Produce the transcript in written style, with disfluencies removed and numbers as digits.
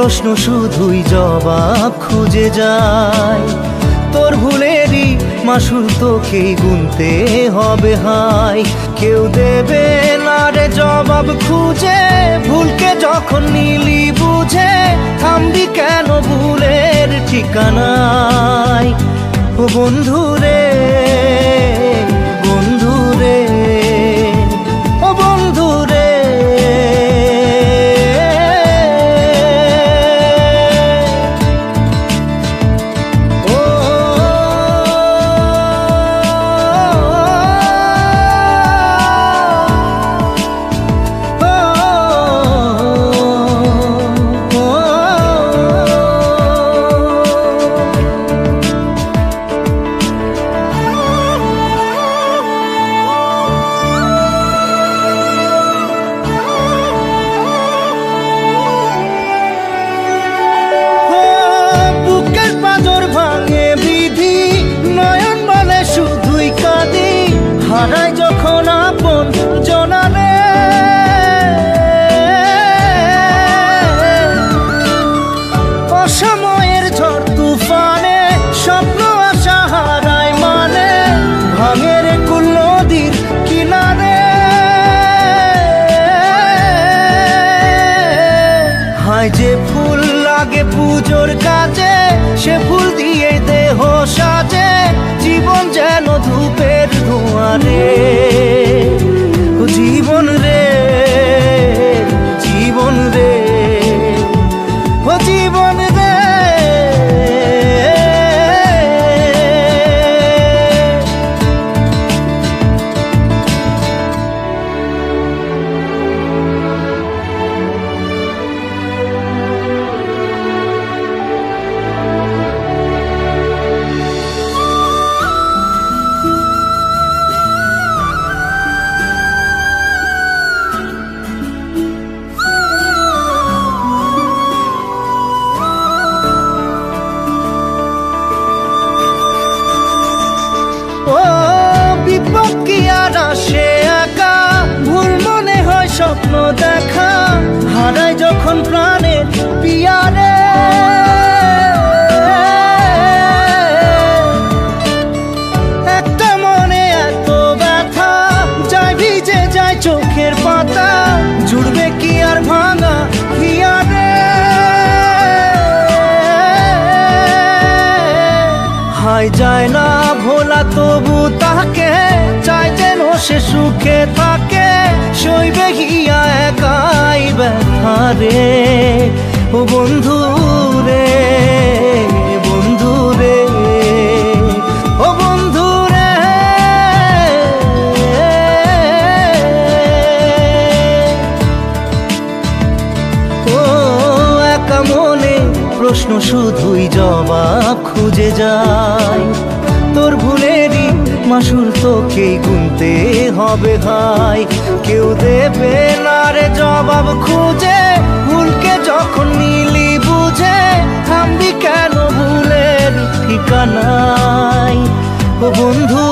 প্রশ্ন শুধুই জবাব খুঁজে যায়। তোর ভুলেরই মাসুল তোকেই গুনতে হবে হাই। কেউ দেবে না রে জবাব খুঁজে, ভুলকে যখন নিলি বুঝে থামবি কেন ভুলের ঠিকানায়। ও বন্ধু রে, বন্ধু রে, ও বন্ধু রে। হারাই যখন আপন জনারে, অসময়ের ঝড় তুফানে স্বপ্ন আশা হারায় মানে, ভাঙের কুল নদীর কিনারে। হায় যে ফুল লাগে পুজোর কাজে, সে ফুল দিয়ে দেহ সাজে, জীবন যেন ধূপের ধোঁয়ারে। ও জীবন রে, জীবন রে, ও জীবন রে। ও বিপদ কি আর আসে একা, ভুল মনে হয় স্বপ্ন দেখা, হারায় যখন প্রাণের পিয়ারে। একটা মনে এত ব্যথা, যায় ভিজে যায় চোখের পাতা, জুড়বে কি আর ভাঙা হিয়ারে। হায় যায় না ভোলা তবু তাকে, চাই যেন সে সুখে থাকে, সইবে গিয়া একাই ব্যথা রে। ও বন্ধু রে, বন্ধু রে, ও বন্ধু রে। ও একা মনে প্রশ্ন শুধুই জবাব খুঁজে যায়। তোর ভুলেরই মাসুল তোকেই গুনতে হবে ভাই। কেউ দেবে না রে জবাব খুঁজে, ভুলকে যখন নিলি বুঝে থামবি কেন ভুলের ঠিকানায়। ও বন্ধু